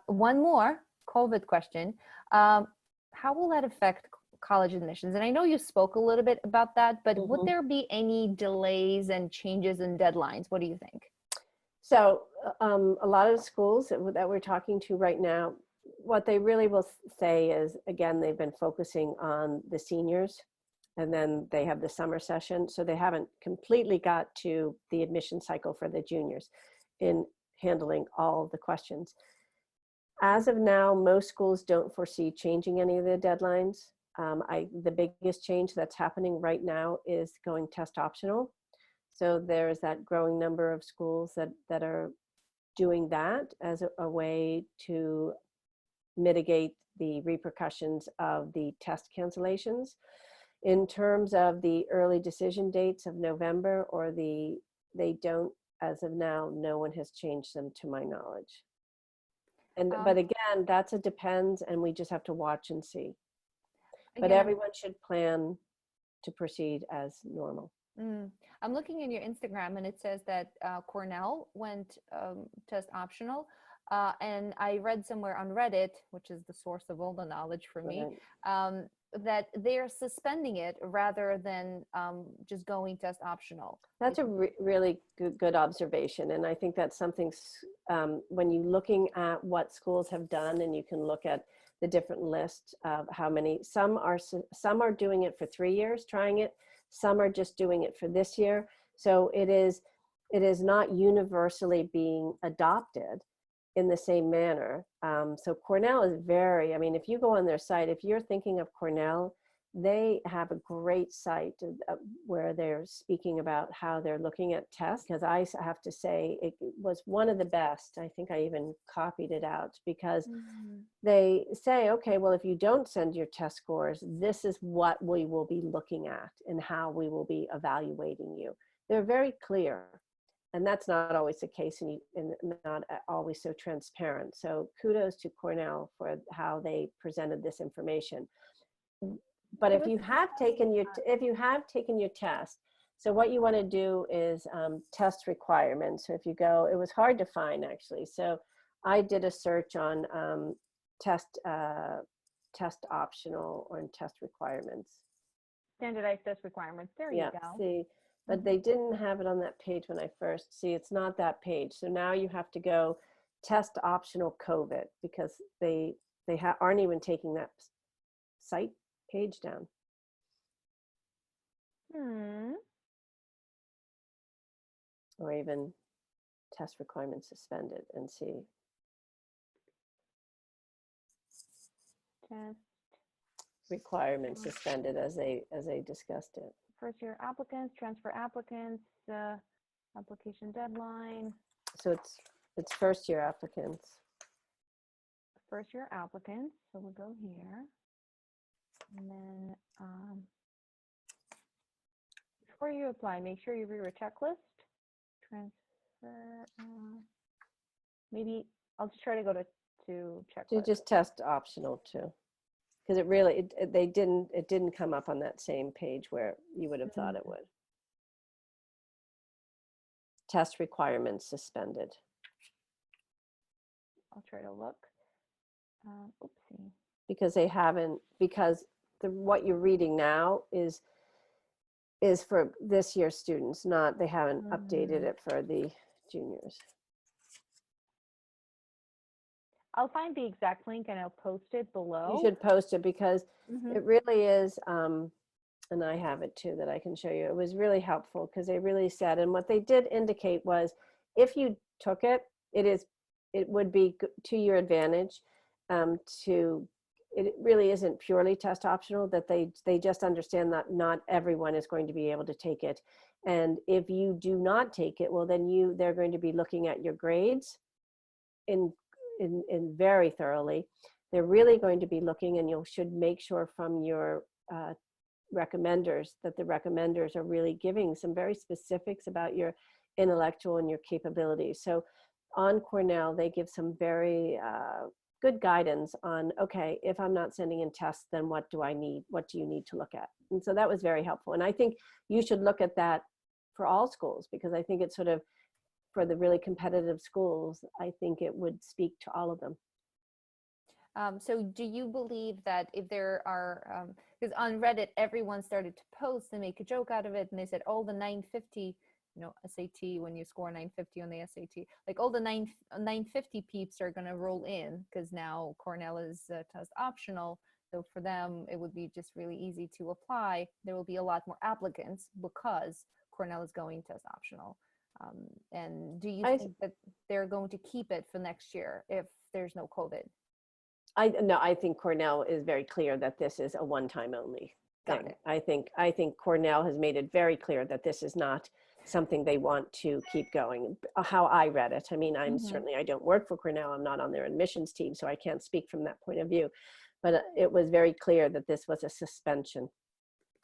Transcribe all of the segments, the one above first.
One more COVID question. How will that affect college admissions? And I know you spoke a little bit about that, but would there be any delays and changes in deadlines? What do you think? So a lot of schools that we're talking to right now, what they really will say is, again, they've been focusing on the seniors, and then they have the summer session. So they haven't completely got to the admission cycle for the juniors in handling all of the questions. As of now, most schools don't foresee changing any of the deadlines. The biggest change that's happening right now is going test optional. So there's that growing number of schools that are doing that as a way to mitigate the repercussions of the test cancellations. In terms of the early decision dates of November, they don't, as of now, no one has changed them to my knowledge. But again, that's a depends, and we just have to watch and see. But everyone should plan to proceed as normal. I'm looking in your Instagram, and it says that Cornell went test optional. And I read somewhere on Reddit, which is the source of all the knowledge for me, that they're suspending it rather than just going test optional. That's a really good observation. And I think that's something when you're looking at what schools have done, and you can look at the different lists of how many, some are doing it for 3 years, trying it. Some are just doing it for this year. So it is not universally being adopted in the same manner. So Cornell is I mean, if you go on their site, if you're thinking of Cornell, they have a great site where they're speaking about how they're looking at tests. Because I have to say, it was one of the best. I think I even copied it out, because they say, okay, well, if you don't send your test scores, this is what we will be looking at and how we will be evaluating you. They're very clear. And that's not always the case, and not always so transparent. So kudos to Cornell for how they presented this information. But if you have taken your test, so what you want to do is test requirements. So if you go, it was hard to find actually. So I did a search on test optional or test requirements. Standardized test requirements. There you go. See. But they didn't have it on that page when I first see. It's not that page. So now you have to go test optional COVID, because they aren't even taking that site page down. Or even test requirements suspended, and see. Test requirements suspended as they discussed it. First year applicants, transfer applicants, application deadline. So it's first year applicants. First year applicants. So we'll go here. And then before you apply, make sure you read your checklist. Transfer. Maybe I'll just try to go to checklist. To just test optional too. Because it really, it didn't come up on that same page where you would have thought it would. Test requirements suspended. I'll try to look. Oopsie. Because they haven't, because what you're reading now is for this year's students, they haven't updated it for the juniors. I'll find the exact link and I'll post it below. You should post it, because it really is, and I have it too that I can show you. It was really helpful, because they really said, and what they did indicate was, if you took it, it would be to your advantage. It really isn't purely test optional, that they just understand that not everyone is going to be able to take it. And if you do not take it, well, then they're going to be looking at your grades in very thoroughly. They're really going to be looking, and you should make sure from your recommenders that the recommenders are really giving some very specifics about your intellectual and your capabilities. So on Cornell, they give some very good guidance on, okay, if I'm not sending in tests, then what do I need? What do you need to look at? And so that was very helpful. And I think you should look at that for all schools, because I think it sort of for the really competitive schools, I think it would speak to all of them. So do you believe that if there are, because on Reddit, everyone started to post and make a joke out of it, and they said, oh, the 950, SAT, when you score 950 on the SAT, like all the 950 peeps are going to roll in because now Cornell is test optional. So for them, it would be just really easy to apply. There will be a lot more applicants because Cornell is going test optional. And do you think that they're going to keep it for next year if there's no COVID? No, I think Cornell is very clear that this is a one-time only thing. Got it. I think Cornell has made it very clear that this is not something they want to keep going. How I read it. I mean, certainly, I don't work for Cornell. I'm not on their admissions team, so I can't speak from that point of view. But it was very clear that this was a suspension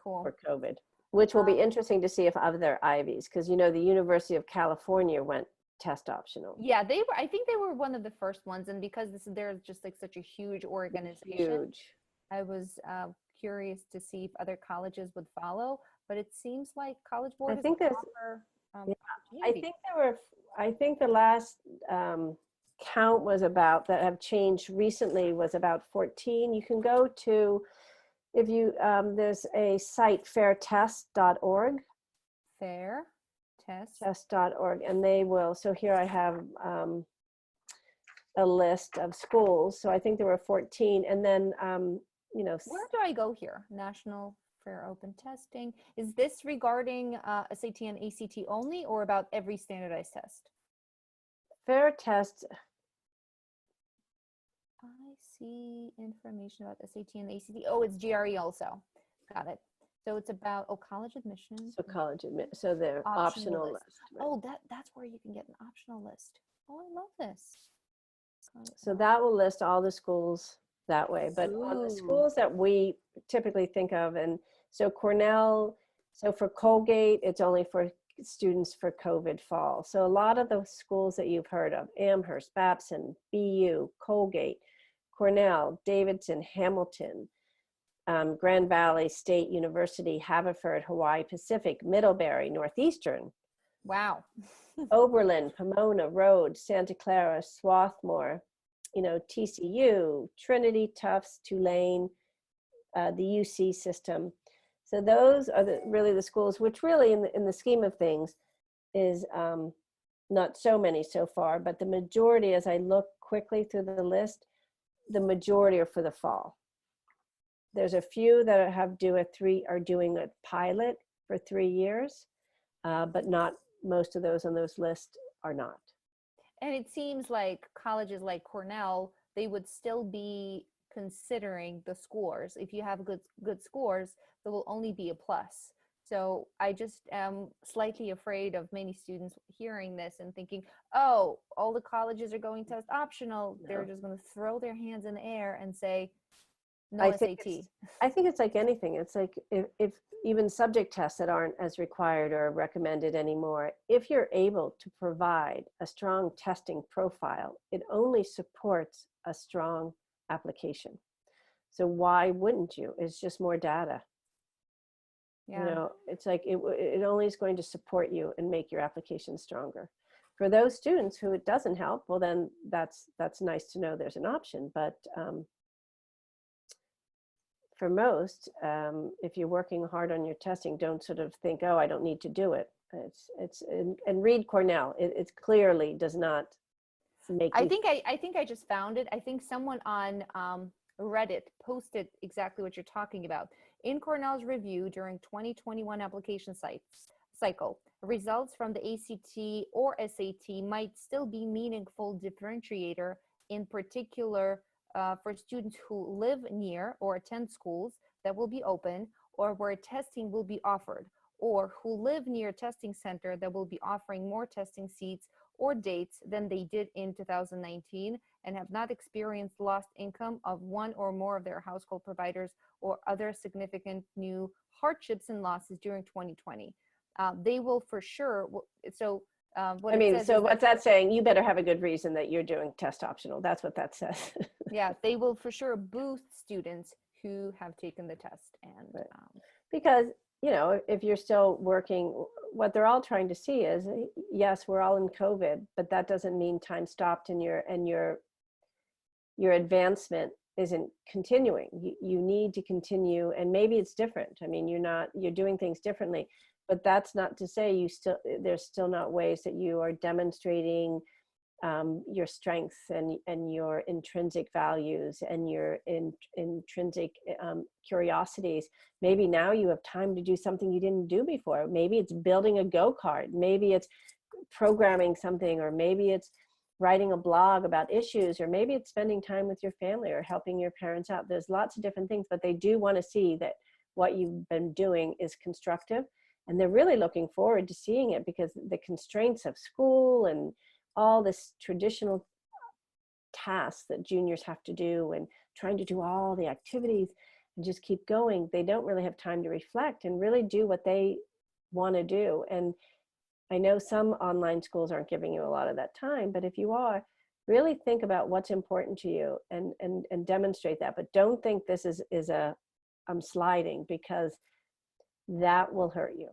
for COVID, which will be interesting to see if other Ivies, because the University of California went test optional. Yeah, I think they were one of the first ones, and because they're just like such a huge organization, I was curious to see if other colleges would follow, but it seems like College Board I think the last count was about that have changed recently was about 14. You can go to, if you there's a site, fairtest.org. Test.org, and they will, so here I have a list of schools. So I think there were 14, and then where do I go here? National Fair Open Testing. Is this regarding SAT and ACT only, or about every standardized test? Fair Test. I see information about SAT and ACT. Oh, it's GRE also. Got it. So it's about college admissions. So college admission. So the optional list. Right. Oh, that's where you can get an optional list. Oh, I love this. So that will list all the schools that way. But on the schools that we typically think of, and so Cornell, so for Colgate, it's only for students for COVID fall. So a lot of the schools that you've heard of, Amherst, Babson, BU, Colgate, Cornell, Davidson, Hamilton, Grand Valley State University, Haverford, Hawaii Pacific, Middlebury, Northeastern. Wow. Oberlin, Pomona, Rhodes, Santa Clara, Swarthmore, TCU, Trinity, Tufts, Tulane, the UC system. So those are really the schools, which really in the scheme of things is not so many so far, but the majority, as I look quickly through the list, the majority are for the fall. There's a few that are doing a pilot for 3 years, but not most of those on those lists are not. And it seems like colleges like Cornell, they would still be considering the scores. If you have good scores, there will only be a plus. So I just am slightly afraid of many students hearing this and thinking, oh, all the colleges are going test optional. No. They're just going to throw their hands in the air and say, no SAT. I think it's like anything. It's like if even subject tests that aren't as required or recommended anymore, if you're able to provide a strong testing profile, it only supports a strong application. So why wouldn't you? It's just more data. Yeah. It's like it only is going to support you and make your application stronger. For those students who it doesn't help, well then that's nice to know there's an option. But for most, if you're working hard on your testing, don't sort of think, oh, I don't need to do it. And read Cornell. It clearly does not make. I think I just found it. I think someone on Reddit posted exactly what you're talking about. In Cornell's review during 2021 application cycle, results from the ACT or SAT might still be meaningful differentiator, in particular for students who live near or attend schools that will be open or where testing will be offered, or who live near a testing center that will be offering more testing seats or dates than they did in 2019 and have not experienced lost income of one or more of their household providers or other significant new hardships and losses during 2020. They will for sure, so what's that saying? You better have a good reason that you're doing test optional. That's what that says. Yeah, they will for sure boost students who have taken the test. And right. Because if you're still working what they're all trying to see is, yes, we're all in COVID, but that doesn't mean time stopped and your advancement isn't continuing. You need to continue, and maybe it's different. I mean, you're doing things differently, but that's not to say there's still not ways that you are demonstrating your strengths and your intrinsic values and your intrinsic curiosities. Maybe now you have time to do something you didn't do before. Maybe it's building a go-kart. Maybe it's programming something, or maybe it's writing a blog about issues, or maybe it's spending time with your family or helping your parents out. There's lots of different things, but they do want to see that what you've been doing is constructive. And they're really looking forward to seeing it, because the constraints of school and all this traditional tasks that juniors have to do, and trying to do all the activities and just keep going, they don't really have time to reflect and really do what they want to do. And I know some online schools aren't giving you a lot of that time, but if you are, really think about what's important to you and demonstrate that. But don't think this is a sliding, because that will hurt you.